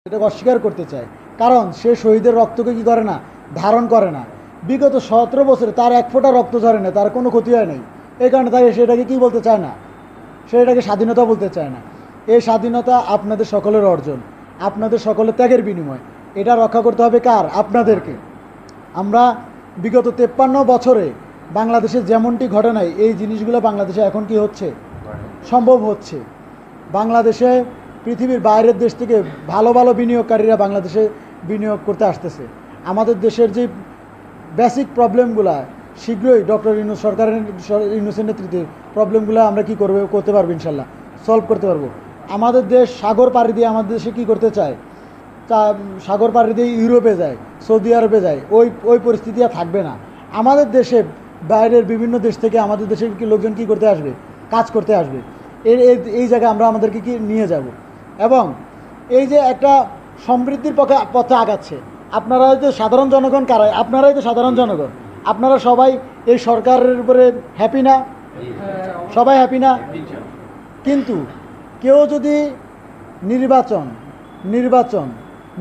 এটাকে অস্বীকার করতে চায়, কারণ সে শহীদের রক্তকে কি করে না, ধারণ করে না। বিগত 17 বছরে তার এক ফোঁটা রক্ত ঝরে না, তার কোনো ক্ষতি হয় নাই। এই কারণে তাই সেটাকে কি বলতে চায় না, সে এটাকে স্বাধীনতা বলতে চায় না। এই স্বাধীনতা আপনাদের সকলের অর্জন, আপনাদের সকলের ত্যাগের বিনিময়। এটা রক্ষা করতে হবে কার? আপনাদেরকে। আমরা বিগত 53 বছরে বাংলাদেশে যেমনটি ঘটে নাই, এই জিনিসগুলো বাংলাদেশে এখন কি হচ্ছে, সম্ভব হচ্ছে। বাংলাদেশে পৃথিবীর বাইরের দেশ থেকে ভালো ভালো বিনিয়োগকারীরা বাংলাদেশে বিনিয়োগ করতে আসতেছে। আমাদের দেশের যে বেসিক প্রবলেমগুলো শীঘ্রই ডক্টর ইউনূস ইউনূসের নেতৃত্বে প্রবলেমগুলো আমরা কি করতে পারবো, ইনশাল্লাহ সলভ করতে পারবো। আমাদের দেশ সাগর পাড়ি দিয়ে আমাদের দেশে কি করতে চায়, সাগর পাড়ি দিয়ে ইউরোপে যায়, সৌদি আরবে যায়, ওই পরিস্থিতি আর থাকবে না। আমাদের দেশে বাইরের বিভিন্ন দেশ থেকে আমাদের দেশের কি লোকজন কি করতে আসবে, কাজ করতে আসবে। এই জায়গায় আমরা আমাদেরকে কি নিয়ে যাব, এবং এই যে একটা সমৃদ্ধির পথে আগাচ্ছে। আপনারা হয়তো সাধারণ জনগণ, কারাই আপনারাই তো সাধারণ জনগণ, আপনারা সবাই এই সরকারের উপরে হ্যাপি না? সবাই হ্যাপি না? কিন্তু কেউ যদি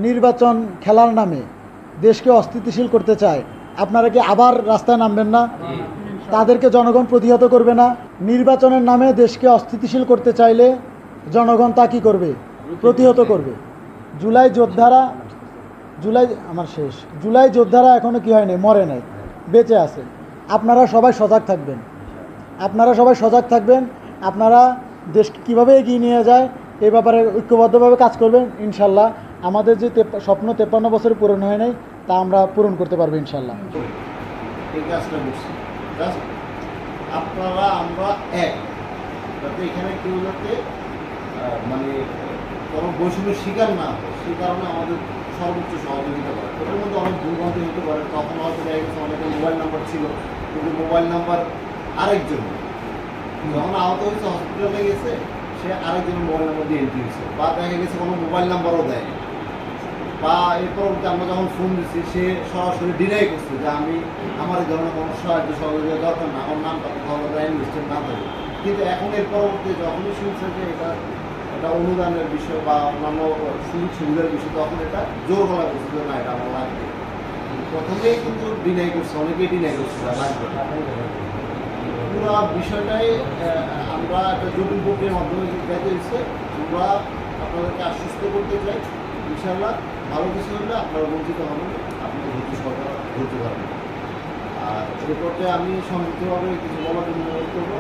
নির্বাচন খেলার নামে দেশকে অস্থিতিশীল করতে চায়, আপনারা কি আবার রাস্তায় নামবেন না? তাদেরকে জনগণ প্রতিহত করবে না? নির্বাচনের নামে দেশকে অস্থিতিশীল করতে চাইলে জনগণ তা কী করবে? প্রতিহত করবে। জুলাই যোদ্ধারা এখনও কি হয়নি, মরে নাই, বেঁচে আছে। আপনারা সবাই সজাগ থাকবেন, আপনারা দেশকে কীভাবে এগিয়ে নিয়ে যায় এই ব্যাপারে ঐক্যবদ্ধভাবে কাজ করবেন। ইনশাল্লাহ আমাদের যে স্বপ্ন 53 বছরে পূরণ হয় নাই, তা আমরা পূরণ করতে পারবো ইনশাল্লাহ। আপনারা আমরা এক, যাতে এখানে কেউ যাতে মানে কোনো বৈষম্যের শিকার না হয়, সেই কারণে আমাদের সর্বোচ্চ সহযোগিতা করে। ওটার মধ্যে অনেক দুর্গন্ধ হতে পারে, তখন হয়তো দেখা গেছে অনেকের মোবাইল নাম্বার ছিল, কিন্তু মোবাইল নাম্বার আরেকজন যখন আহত হয়েছে হসপিটালে গেছে, সে আরেকজনের মোবাইল নাম্বার দিয়ে এন্ট্রি হয়েছে, বা দেখা গেছে কোনো মোবাইল নাম্বারও দেয়, বা এর পরবর্তী আমরা যখন ফোন দিচ্ছি সে সরাসরি ডিনাই করছে যে আমার এই ধরনের কোনো সাহায্য সহযোগিতা দরকার না, আমার নামটা কোথাও ইনভেস্টেড না থাকে। কিন্তু এখন এর পরবর্তী যখনই শুনছে যে এটা অনুদানের বিষয় বা অন্যান্য সুযোগ সুবিধার বিষয়, তখন এটা জোর বলা করছে যে না, এটা আমার লাগবে। প্রথমেই কিন্তু ডিনাই করছে, অনেকেই ডিনাই করছে লাগবে। পুরো বিষয়টাই আমরা একটা জটিল প্রক্রিয়ার মাধ্যমে যাইতে হচ্ছে। আমরা আপনাদেরকে আশ্বস্ত করতে চাই, ইনশাআল্লাহ ভালো কিছু হলে আপনারা বঞ্চিত হবেন, আপনারা ধরতে পারবেন। আর এই পর্যায়ে আমি সংযুক্তভাবে কিছু বলার জন্য অনুরোধ করব।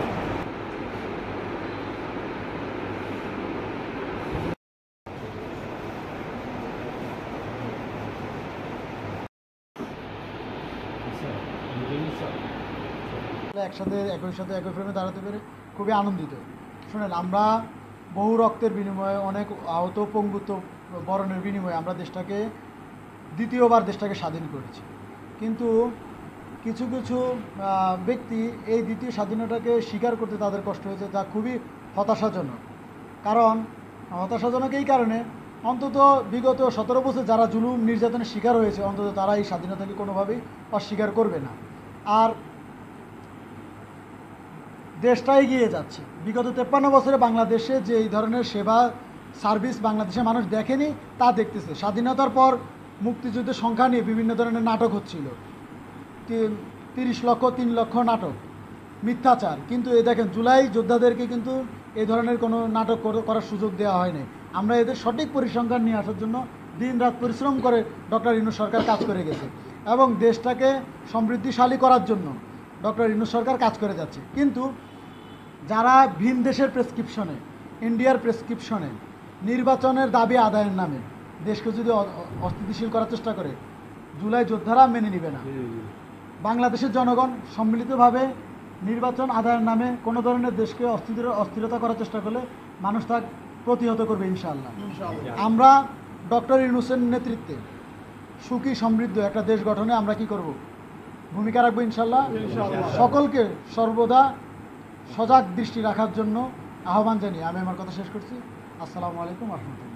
একই সাথে একই ফ্রেমে দাঁড়াতে পেরে খুবই আনন্দিত। শুনেন, আমরা বহু রক্তের বিনিময়ে, অনেক আহত পঙ্গুত্ব বরণের বিনিময়ে আমরা দ্বিতীয়বার দেশটাকে স্বাধীন করেছি। কিন্তু কিছু ব্যক্তি এই দ্বিতীয় স্বাধীনতাকে স্বীকার করতে তাদের কষ্ট হয়েছে, যা খুবই হতাশাজনক। কারণ হতাশাজনক এই কারণে, অন্তত বিগত 17 বছর যারা জুলুম নির্যাতনের শিকার হয়েছে, অন্তত তারা এই স্বাধীনতাকে কোনোভাবেই অস্বীকার করবে না। আর দেশটা এগিয়ে যাচ্ছে। বিগত 53 বছরে বাংলাদেশে যে এই ধরনের সেবা সার্ভিস বাংলাদেশের মানুষ দেখেনি, তা দেখতেছে। স্বাধীনতার পর মুক্তিযুদ্ধের সংখ্যা নিয়ে বিভিন্ন ধরনের নাটক হচ্ছিল, 30 লক্ষ 3 লক্ষ নাটক, মিথ্যাচার। কিন্তু এই দেখেন, জুলাই যোদ্ধাদেরকে কিন্তু এই ধরনের কোনো নাটক করার সুযোগ দেওয়া হয়নি। আমরা এদের সঠিক পরিসংখ্যান নিয়ে আসার জন্য দিন রাত পরিশ্রম করে ডক্টর ইউনূস সরকার কাজ করে গেছে, এবং দেশটাকে সমৃদ্ধিশালী করার জন্য ডক্টর ইউনূস সরকার কাজ করে যাচ্ছে। কিন্তু যারা ভিন দেশের প্রেসক্রিপশনে, ইন্ডিয়ার প্রেসক্রিপশনে নির্বাচনের দাবি আদায়ের নামে দেশকে যদি অস্থিতিশীল করার চেষ্টা করে, জুলাই যোদ্ধারা মেনে নেবে না। বাংলাদেশের জনগণ সম্মিলিতভাবে নির্বাচন আদায়ের নামে কোনো ধরনের দেশকে অস্থিরতা করার চেষ্টা করলে মানুষ তা প্রতিহত করবে ইনশাআল্লাহ। আমরা ডক্টর ইউনূসের নেতৃত্বে সুখী সমৃদ্ধ একটা দেশ গঠনে আমরা কি করব, ভূমিকা রাখবো ইনশাআল্লাহ। সকলকে সর্বদা সজাগ দৃষ্টি রাখার জন্য আহ্বান জানিয়ে আমি আমার কথা শেষ করছি। আসসালামু আলাইকুম ওয়া রাহমাতুল্লাহ।